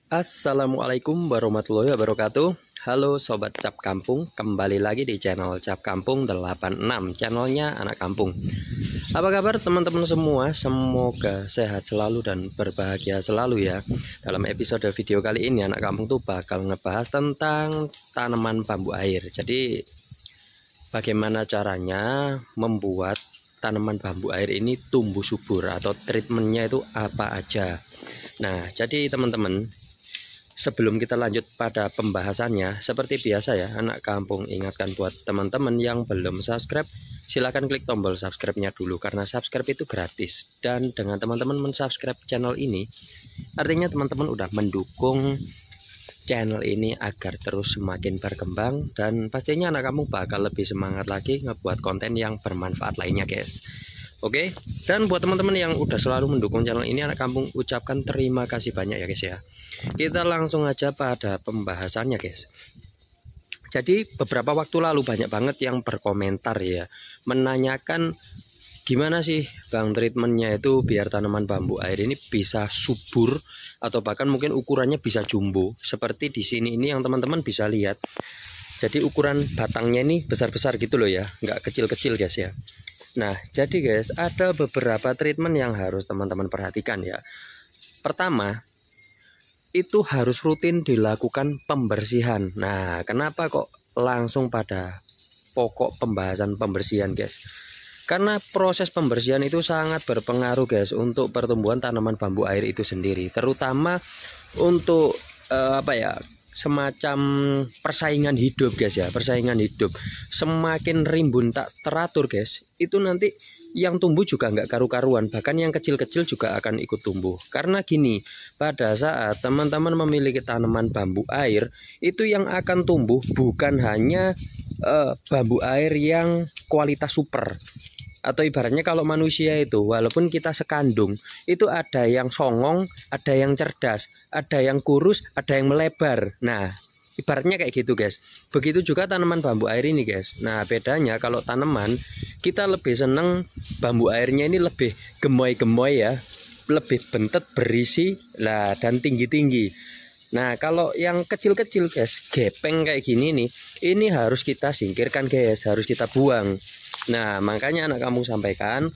Assalamualaikum warahmatullahi wabarakatuh. Halo Sobat Cap Kampung, kembali lagi di channel Cap Kampung 86, channelnya anak kampung. Apa kabar teman-teman semua? Semoga sehat selalu dan berbahagia selalu ya. Dalam episode video kali ini anak kampung tuh bakal ngebahas tentang tanaman bambu air. Jadi bagaimana caranya membuat tanaman bambu air ini tumbuh subur atau treatmentnya itu apa aja. Nah, jadi teman-teman, sebelum kita lanjut pada pembahasannya, seperti biasa ya, anak kampung ingatkan buat teman-teman yang belum subscribe, silahkan klik tombol subscribe-nya dulu, karena subscribe itu gratis. Dan dengan teman-teman mensubscribe channel ini, artinya teman-teman udah mendukung channel ini agar terus semakin berkembang, dan pastinya anak kampung bakal lebih semangat lagi ngebuat konten yang bermanfaat lainnya guys. Oke, dan buat teman-teman yang udah selalu mendukung channel ini, anak kampung ucapkan terima kasih banyak ya guys ya. Kita langsung aja pada pembahasannya guys. Jadi beberapa waktu lalu banyak banget yang berkomentar ya, menanyakan gimana sih Bang treatmentnya itu biar tanaman bambu air ini bisa subur atau bahkan mungkin ukurannya bisa jumbo. Seperti di sini ini yang teman-teman bisa lihat. Jadi ukuran batangnya ini besar-besar gitu loh ya, nggak kecil-kecil guys ya. Nah, jadi guys, ada beberapa treatment yang harus teman-teman perhatikan ya. Pertama, itu harus rutin dilakukan pembersihan. Nah, kenapa kok langsung pada pokok pembahasan pembersihan guys? Karena proses pembersihan itu sangat berpengaruh guys untuk pertumbuhan tanaman bambu air itu sendiri. Terutama untuk semacam persaingan hidup guys ya, persaingan hidup. Semakin rimbun tak teratur guys, itu nanti yang tumbuh juga nggak karu-karuan, bahkan yang kecil-kecil juga akan ikut tumbuh. Karena gini, pada saat teman-teman memiliki tanaman bambu air, itu yang akan tumbuh bukan hanya bambu air yang kualitas super. Atau ibaratnya kalau manusia itu, walaupun kita sekandung, itu ada yang songong, ada yang cerdas, ada yang kurus, ada yang melebar. Nah, ibaratnya kayak gitu guys. Begitu juga tanaman bambu air ini guys. Nah, bedanya kalau tanaman, kita lebih seneng bambu airnya ini lebih gemoy-gemoy ya, lebih bentet, berisi, lah dan tinggi-tinggi. Nah, kalau yang kecil-kecil guys, gepeng kayak gini nih, ini harus kita singkirkan guys, harus kita buang. Nah, makanya anak kampung sampaikan,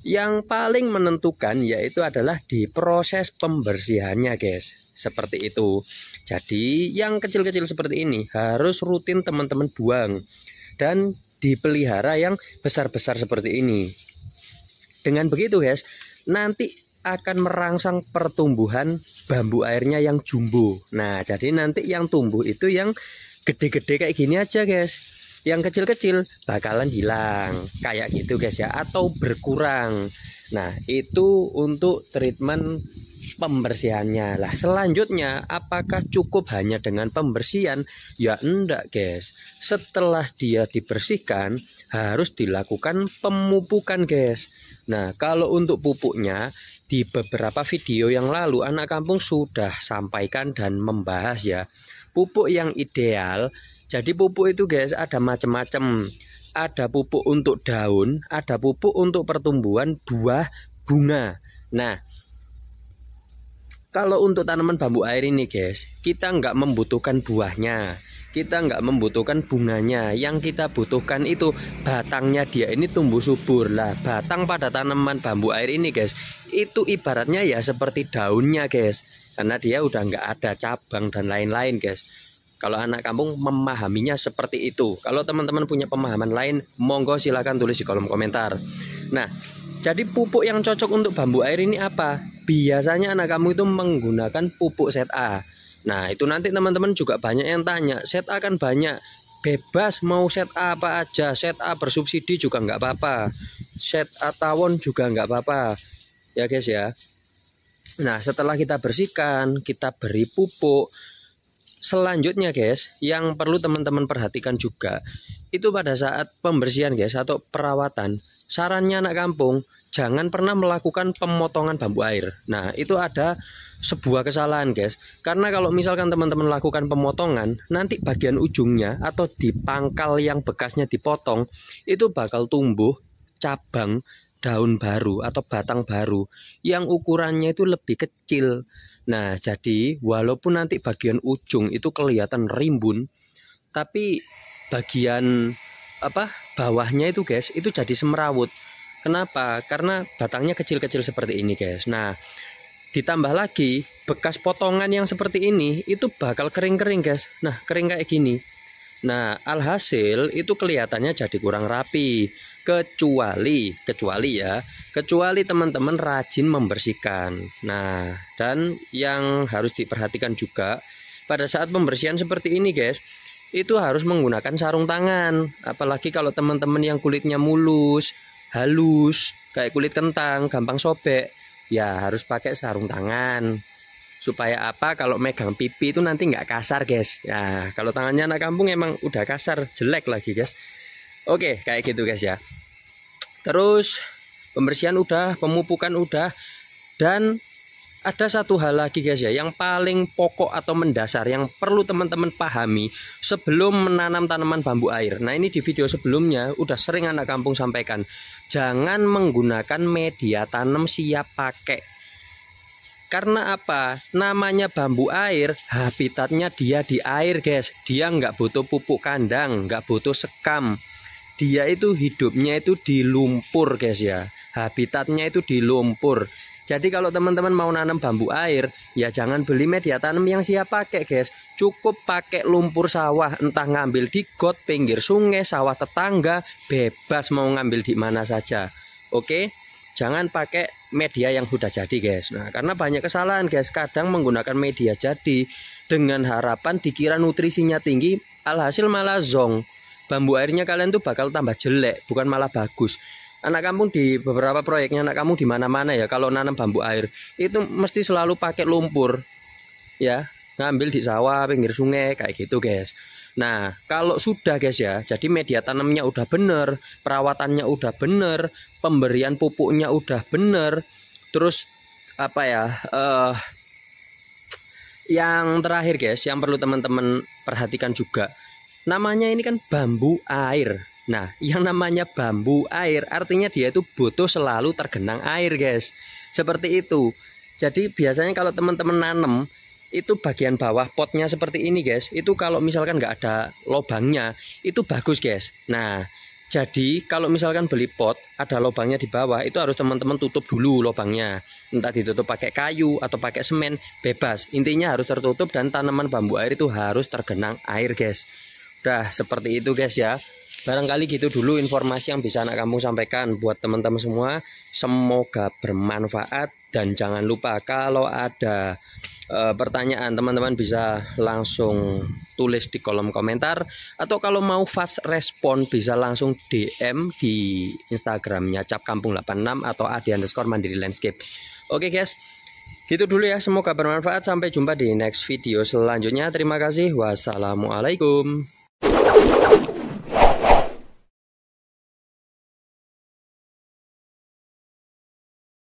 yang paling menentukan yaitu adalah di proses pembersihannya guys. Seperti itu. Jadi yang kecil-kecil seperti ini harus rutin teman-teman buang, dan dipelihara yang besar-besar seperti ini. Dengan begitu guys, nanti akan merangsang pertumbuhan bambu airnya yang jumbo. Nah, jadi nanti yang tumbuh itu yang gede-gede kayak gini aja guys. Yang kecil-kecil bakalan hilang kayak gitu guys ya, atau berkurang. Nah, itu untuk treatment pembersihannya. Lah, selanjutnya apakah cukup hanya dengan pembersihan? Ya enggak guys. Setelah dia dibersihkan, harus dilakukan pemupukan guys. Nah, kalau untuk pupuknya, di beberapa video yang lalu anak kampung sudah sampaikan dan membahas ya, pupuk yang ideal. Jadi pupuk itu guys ada macam-macam. Ada pupuk untuk daun, ada pupuk untuk pertumbuhan buah, bunga. Nah, kalau untuk tanaman bambu air ini guys, kita nggak membutuhkan buahnya, kita nggak membutuhkan bunganya. Yang kita butuhkan itu batangnya, dia ini tumbuh subur. Lah, batang pada tanaman bambu air ini guys, itu ibaratnya ya seperti daunnya guys, karena dia udah nggak ada cabang dan lain-lain guys. Kalau anak kampung memahaminya seperti itu. Kalau teman-teman punya pemahaman lain, monggo silahkan tulis di kolom komentar. Nah, jadi pupuk yang cocok untuk bambu air ini apa? Biasanya anak kamu itu menggunakan pupuk set A. Nah, itu nanti teman-teman juga banyak yang tanya. Set A kan banyak, bebas mau set A apa aja. Set A bersubsidi juga nggak apa-apa. Set A tawon juga nggak apa-apa. Ya guys ya. Nah, setelah kita bersihkan, kita beri pupuk. Selanjutnya guys, yang perlu teman-teman perhatikan juga, itu pada saat pembersihan guys atau perawatan, sarannya anak kampung, jangan pernah melakukan pemotongan bambu air. Nah, itu ada sebuah kesalahan guys. Karena kalau misalkan teman-teman lakukan pemotongan, nanti bagian ujungnya atau di pangkal yang bekasnya dipotong, itu bakal tumbuh cabang daun baru atau batang baru yang ukurannya itu lebih kecil. Nah, jadi walaupun nanti bagian ujung itu kelihatan rimbun, tapi bagian bawahnya itu guys, itu jadi semerawut. Kenapa? Karena batangnya kecil-kecil seperti ini guys. Nah, ditambah lagi bekas potongan yang seperti ini itu bakal kering-kering guys. Nah, kering kayak gini. Nah, alhasil itu kelihatannya jadi kurang rapi. Kecuali teman-teman rajin membersihkan. Nah, dan yang harus diperhatikan juga pada saat pembersihan seperti ini guys, itu harus menggunakan sarung tangan. Apalagi kalau teman-teman yang kulitnya mulus, halus, kayak kulit kentang, gampang sobek, ya harus pakai sarung tangan. Supaya apa? Kalau megang pipi itu nanti nggak kasar guys. Ya, kalau tangannya anak kampung emang udah kasar, jelek lagi guys. Oke, kayak gitu guys ya. Terus pembersihan udah, pemupukan udah, dan ada satu hal lagi guys ya, yang paling pokok atau mendasar yang perlu teman-teman pahami sebelum menanam tanaman bambu air. Nah, ini di video sebelumnya udah sering anak kampung sampaikan, jangan menggunakan media tanam siap pakai. Karena apa? Namanya bambu air, habitatnya dia di air guys. Dia nggak butuh pupuk kandang, nggak butuh sekam. Dia itu hidupnya itu di lumpur guys ya. Habitatnya itu di lumpur. Jadi kalau teman-teman mau nanam bambu air, ya jangan beli media tanam yang siap pakai guys. Cukup pakai lumpur sawah, entah ngambil di got, pinggir sungai, sawah tetangga, bebas mau ngambil di mana saja. Oke? Jangan pakai media yang sudah jadi guys. Nah, karena banyak kesalahan guys, kadang menggunakan media jadi dengan harapan dikira nutrisinya tinggi, alhasil malah zong. Bambu airnya kalian tuh bakal tambah jelek, bukan malah bagus. Anak kampung di beberapa proyeknya anak kampung di mana-mana ya, kalau nanam bambu air itu mesti selalu pakai lumpur. Ya, ngambil di sawah, pinggir sungai kayak gitu guys. Nah, kalau sudah guys ya, jadi media tanamnya udah bener, perawatannya udah bener, pemberian pupuknya udah bener, terus yang terakhir guys, yang perlu teman-teman perhatikan juga, namanya ini kan bambu air. Nah, yang namanya bambu air artinya dia itu butuh selalu tergenang air guys, seperti itu. Jadi biasanya kalau teman-teman nanam itu bagian bawah potnya seperti ini guys, itu kalau misalkan nggak ada lubangnya itu bagus guys. Nah, jadi kalau misalkan beli pot ada lubangnya di bawah, itu harus teman-teman tutup dulu lubangnya, entah ditutup pakai kayu atau pakai semen, bebas, intinya harus tertutup dan tanaman bambu air itu harus tergenang air guys. Udah seperti itu guys ya. Barangkali gitu dulu informasi yang bisa anak kampung sampaikan buat teman-teman semua. Semoga bermanfaat, dan jangan lupa kalau ada pertanyaan teman-teman bisa langsung tulis di kolom komentar, atau kalau mau fast respon bisa langsung DM di Instagramnya capkampung86 atau adi_mandiri landscape. Oke guys, gitu dulu ya, semoga bermanfaat. Sampai jumpa di next video selanjutnya. Terima kasih, wassalamualaikum.